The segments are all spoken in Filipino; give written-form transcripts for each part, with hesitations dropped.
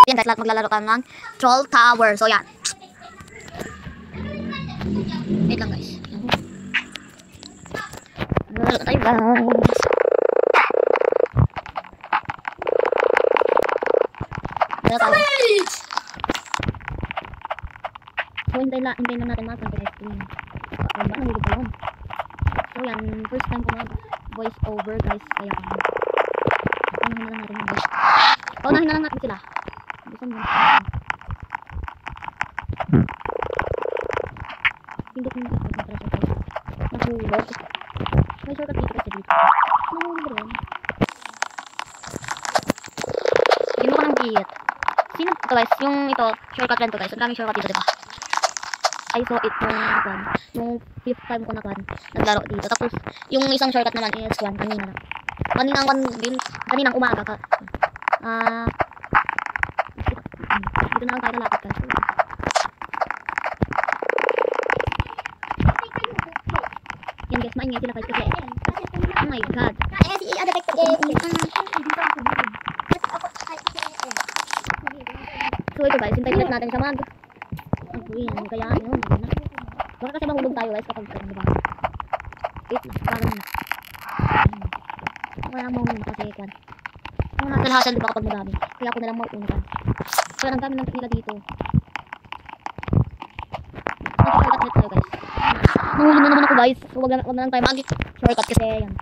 Yan guys, lahat maglalaro ka ng Troll Tower. So yan. Wait lang guys. Maglalaro tayo guys. So hintayin lang natin mga guys. Ba nahulog pa yun. So yan, first time ko mag voice over guys. Kaya paunahin na lang natin yung voice. Paunahin na lang natin sila. Bisan mo. Pindot mo na para sa guys. Nahulog. May shortcut dito kasi dito. Nahulog rin. Bigyan mo ka ng git. Sino ito guys? Yung ito, shortcut rin to guys. Ang daming shortcut dito diba? I saw it nung 5th time ko na naglaro dito. Tapos, yung isang shortcut naman is kanina na. Kaninang umaga ka. Dito na lang tayo nalapit guys. Yan guys, maingay sila guys kasi. Oh my god. So ito guys, hintayin natin siya mag-win. Kaya yun. Baka kasi mahulog tayo guys kapag diba? Wait lang, parang na. Kaya mahulog na kasi kwan. Ang hasal-hasal diba kapag madami. Kaya ako na lang mahulog na. Kaya ang dami ng nila dito. Nag-shortcut net tayo guys. Mahulog na naman ako guys. So wag na lang tayo mag-shortcut kasi yan.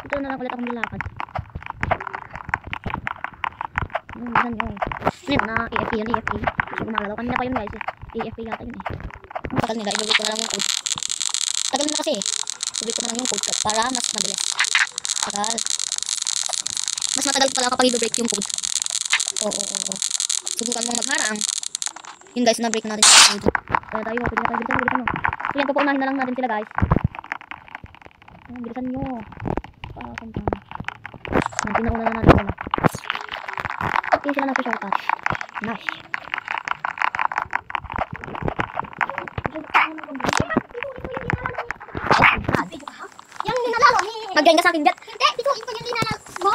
Ito na lang ulit akong nilakad. Yan yun. Yan na, EFP yan, EFP. Kasi gumagalaw. Kanina pa yun guys. EFP yata yun eh. Ang tagal nila, i-delete ko na lang yung code. Tagal nila kasi eh. I-delete ko na lang yung code para mas mabilis. Tagal. Mas matagal pala kapag i-break yung code. Oo. Subukan mong magharang. Yun guys, na-break na natin yung code. Kaya tayo, pwede na tayo, bilisan mo. So yan, papaunahin na lang natin sila guys. Ayan, bilisan nyo. Papuntahan. Yan, pinauna na natin sila. Okay, sila natin shortcut. Nice. Mag-gain ka sa akin, Jet. Hindi, ito yung linalalo mo.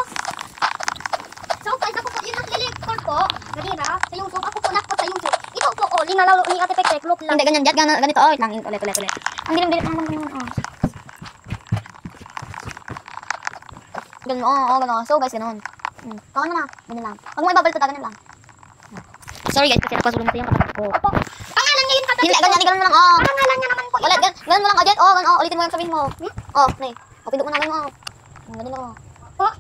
So, guys, ako po, yun ang lilikor ko. Ganira, sa yung soup. Ako po, nakot sa yung soup. Ito po, linalalo ni Ate Pekpek. Look lang. Hindi, ganyan, Jet. Ganito. Oh, wait lang. Ulit. Ang dilim-dilim naman ganyan. Ganun. So, guys, ganun. Kawan mo na. Ganyan lang. Pag mo ibabalto, ganyan lang. Sorry, guys, kasi napasulong natin yung kapatid ko. Opo. Pangalan niya yung kapatid ko. Hindi, ganyan mo lang. Oh. Pangalan niya naman po. Ulit, ganun mo lang, Jet. Oh, ganun. Ulitin mo yung sabihin mo. Oh, nay. Pindot mo na ganun. Ganun ako. Oh,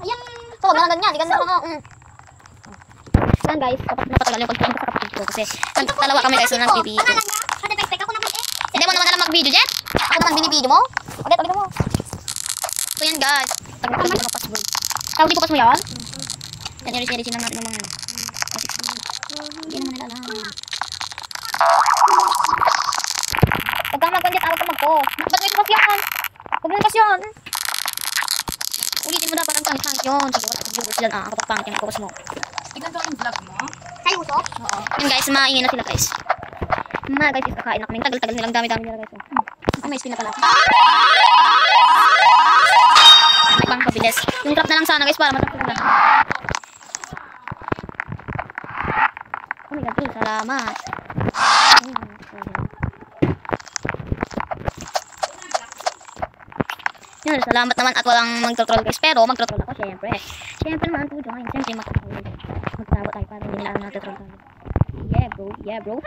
ayan. So, wag na ganyan. Di ganun ako. Yan guys, kapag napatagal yung pagpunta sa kapatid ko. Kasi, dalawa kami guys na nag-video. Pangalan niya, Ate Pekpek. Ako naman eh. Hindi mo naman alam mag-video, Jet. Ako naman binibideo mo. Ulit mo. So, yan guys. Tawag ko na password. Tawag di po pas mo yan? Yan, i-resin lang natin ng mga hindi naman nila alam. Huwag kang mag-conjet, awag kang mag-ko. Ba't may ipas yan? Huwag mo ipas yan. Ulitin mo dapat ang pangit-pangit yun. Sige, wala akong viewers dyan. Kapag pangit yung ipas mo. Tignan ko yung vlog mo. Sa YouTube? Oo. Yun guys, maingin na sila guys. Guys, kakain na kami. Tagal-tagal nilang dami-dami nila guys. May spin na pala. May pang pabilis. Yung trap na lang sana guys para matapos na. Oh my god, salamat. Yun, salamat naman at walang mag-troll guys. Pero mag-troll ako syempre. Syempre naman to join. Syempre mag-troll. Magtawa tayo para hindi nila nag-troll tayo. Yeah bro.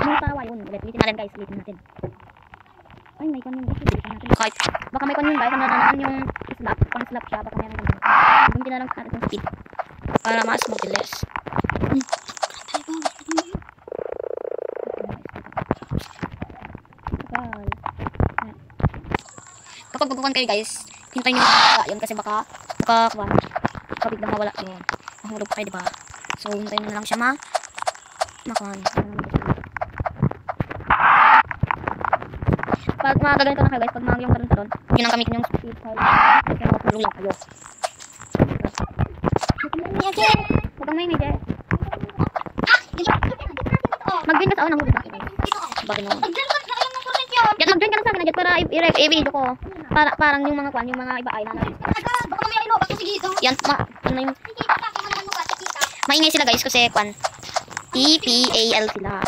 Anong tawa yun? Ulitin natin guys. Ulitin natin. Ay, may kon yung guys. Ulitin natin. Baka may kon yung guys. Ano yung slap. Pang-slap siya. Baka meron yung gamitin na lang natin yung speed. Para mas mabilis. Kapag magkukuhan kayo guys, hintayin nyo yun kasi baka biglang mawala yun. Mahulog pa kayo diba? So hintayin nyo na lang siya makuhan. Pag mga gaganito na kayo guys, pag mga yung karon yun ang gamitin yung speed file. Kasi makapulong lang kayo. Huwag kang may Jet. Mag-join ka sa unang hulog natin. Bakit naman? Jet, mag-join ka na sa akin Jet para i-video ko. Parang yung mga kwan, yung mga iba ay na. Baka may ano, baka sige ito. Yan, ano na yung... Hindi, baka kung ano ba, kita. Maingay sila guys kasi kwan. EPAL sila.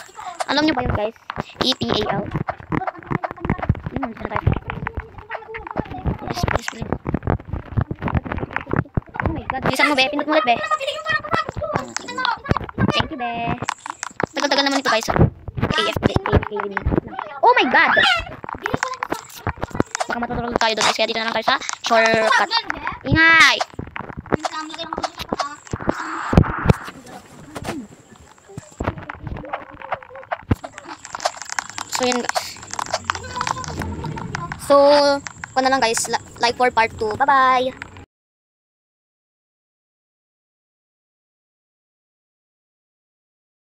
Alam niyo ba yun guys? EPAL. Yun sila guys. Please. Oh my god. Bilisan mo be. Pindot mo ulit be. Thank you be. Tagal-tagal naman ito guys. AFK. Oh my god. Baka matutulog tayo doon guys. Kaya dito na lang tayo sa shortcut. Ingay. So yun guys. So, kung na lang guys, like for part 2. Bye bye!